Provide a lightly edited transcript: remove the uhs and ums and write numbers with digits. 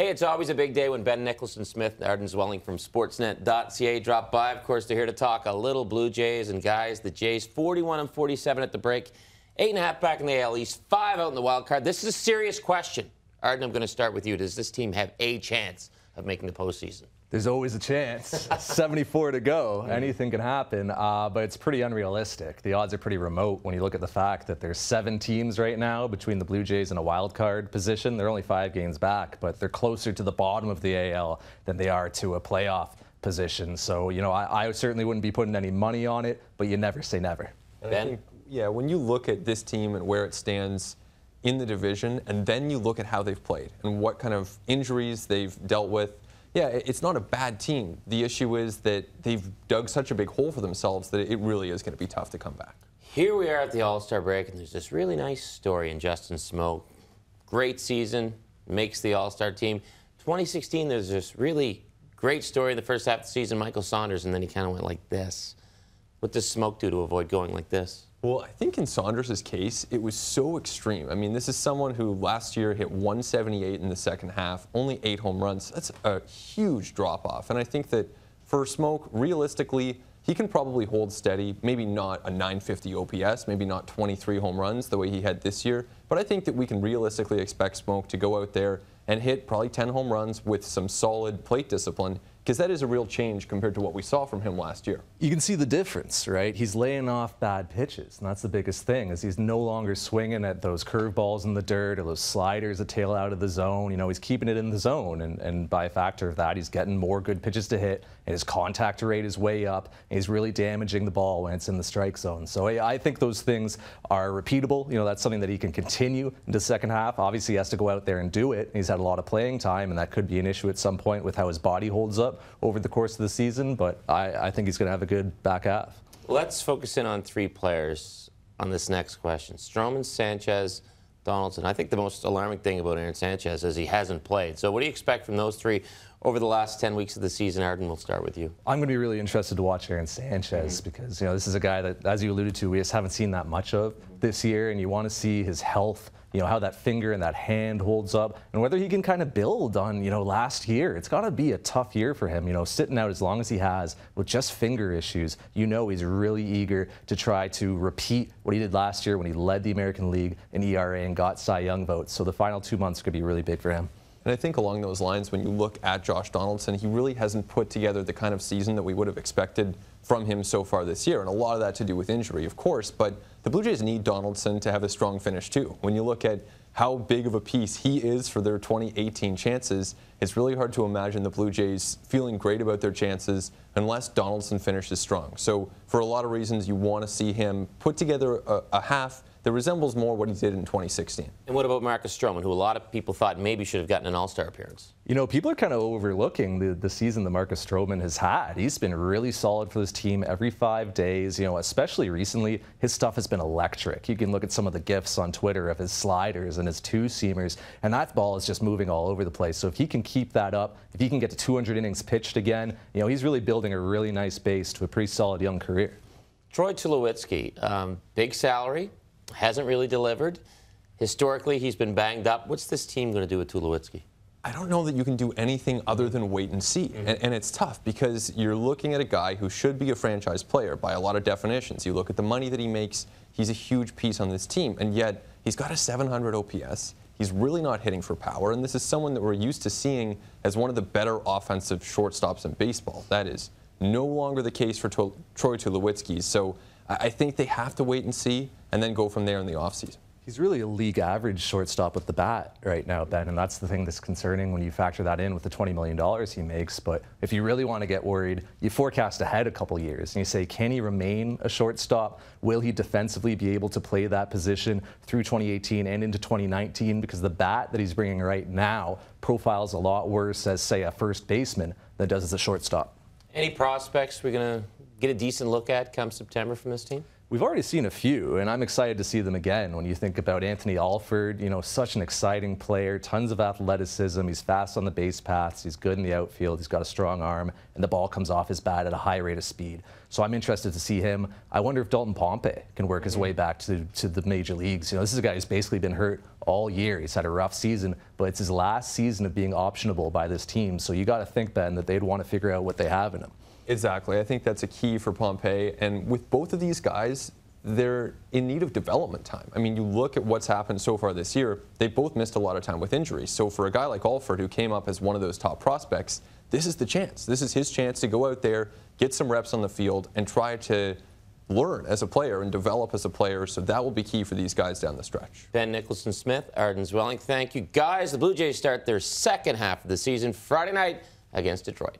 Hey, it's always a big day when Ben Nicholson-Smith and Arden Zwelling from Sportsnet.ca drop by. Of course, they're here to talk a little Blue Jays. And guys, the Jays 41-47 at the break, 8.5 back in the AL East, 5 out in the wild card. This is a serious question. Arden, I'm going to start with you. Does this team have a chance of making the postseason? There's always a chance. 74 to go. Anything can happen, but it's pretty unrealistic. The odds are pretty remote when you look at the fact that there's 7 teams right now between the Blue Jays and a wild card position. They're only 5 games back, but they're closer to the bottom of the AL than they are to a playoff position. So, you know, I certainly wouldn't be putting any money on it, but you never say never. Ben? Yeah, when you look at this team and where it stands in the division, and then you look at how they've played and what kind of injuries they've dealt with, yeah, it's not a bad team. The issue is that they've dug such a big hole for themselves that it really is going to be tough to come back. Here we are at the All-Star break, and there's this really nice story in Justin Smoak. Great season, makes the All-Star team. 2016, there's this really great story in the first half of the season, Michael Saunders, and then he kind of went like this. What does Smoak do to avoid going like this? Well, I think in Saunders' case, it was so extreme. I mean, this is someone who last year hit 178 in the second half, only 8 home runs. That's a huge drop-off. And I think that for Smoak, realistically, he can probably hold steady, maybe not a 950 OPS, maybe not 23 home runs the way he had this year, but I think that we can realistically expect Smoak to go out there and hit probably 10 home runs with some solid plate discipline, because that is a real change compared to what we saw from him last year. You can see the difference, right? He's laying off bad pitches, and that's the biggest thing, is he's no longer swinging at those curveballs in the dirt or those sliders that tail out of the zone. You know, he's keeping it in the zone, and by a factor of that, he's getting more good pitches to hit, and his contact rate is way up, and he's really damaging the ball when it's in the strike zone. So I think those things are repeatable. You know, that's something that he can continue into the second half. Obviously, he has to go out there and do it. He's had a lot of playing time, and that could be an issue at some point with how his body holds up over the course of the season, but I think he's going to have a good back half. Let's focus in on 3 players on this next question. Stroman, Sanchez, Donaldson. I think the most alarming thing about Aaron Sanchez is he hasn't played. So what do you expect from those 3 over the last 10 weeks of the season? Arden, we'll start with you. I'm going to be really interested to watch Aaron Sanchez because, you know, this is a guy that, as you alluded to, we just haven't seen that much of this year, and you want to see his health, you know, how that finger and that hand holds up, and whether he can kind of build on, you know, last year. It's got to be a tough year for him, you know, sitting out as long as he has with just finger issues. You know, he's really eager to try to repeat what he did last year when he led the American League in ERA and got Cy Young votes. So the final 2 months could be really big for him. And I think along those lines, when you look at Josh Donaldson, he really hasn't put together the kind of season that we would have expected from him so far this year. And a lot of that to do with injury, of course, but the Blue Jays need Donaldson to have a strong finish too. When you look at how big of a piece he is for their 2018 chances, it's really hard to imagine the Blue Jays feeling great about their chances unless Donaldson finishes strong. So for a lot of reasons, you want to see him put together a half that resembles more what he did in 2016. And what about Marcus Stroman, who a lot of people thought maybe should have gotten an All-Star appearance? You know, people are kind of overlooking the season that Marcus Stroman has had. He's been really solid for this team every 5 days. You know, especially recently, his stuff has been electric. You can look at some of the GIFs on Twitter of his sliders and his 2-seamers, and that ball is just moving all over the place. So if he can keep that up, if he can get to 200 innings pitched again, you know, he's really building a really nice base to a pretty solid young career. Troy Tulowitzki, big salary, hasn't really delivered. Historically, he's been banged up. What's this team going to do with Tulowitzki? I don't know that you can do anything other than wait and see. And it's tough because you're looking at a guy who should be a franchise player by a lot of definitions. You look at the money that he makes, he's a huge piece on this team, and yet he's got a 700 OPS. He's really not hitting for power, and this is someone that we're used to seeing as one of the better offensive shortstops in baseball. That is no longer the case for Troy Tulowitzki. So I think they have to wait and see and then go from there in the offseason. He's really a league average shortstop with the bat right now, Ben, and that's the thing that's concerning when you factor that in with the $20 million he makes. But if you really want to get worried, you forecast ahead a couple years and you say, can he remain a shortstop? Will he defensively be able to play that position through 2018 and into 2019? Because the bat that he's bringing right now profiles a lot worse as, say, a first baseman than it does as a shortstop. Any prospects we're going to get a decent look at come September from this team? We've already seen a few, and I'm excited to see them again. When you think about Anthony Alford, such an exciting player, tons of athleticism. He's fast on the base paths. He's good in the outfield. He's got a strong arm, and the ball comes off his bat at a high rate of speed. So I'm interested to see him. I wonder if Dalton Pompey can work his way back to the major leagues. This is a guy who's basically been hurt all year. He's had a rough season, but it's his last season of being optionable by this team. So you got to think, Ben, that they'd want to figure out what they have in him. Exactly. I think that's a key for Pompey. And with both of these guys, they're in need of development time. I mean, you look at what's happened so far this year, they both missed a lot of time with injuries. So for a guy like Alford, who came up as one of those top prospects, this is the chance. This is his chance to go out there, get some reps on the field, and try to learn as a player and develop as a player. So that will be key for these guys down the stretch. Ben Nicholson-Smith, Arden Zwelling, thank you. Guys, the Blue Jays start their second half of the season Friday night against Detroit.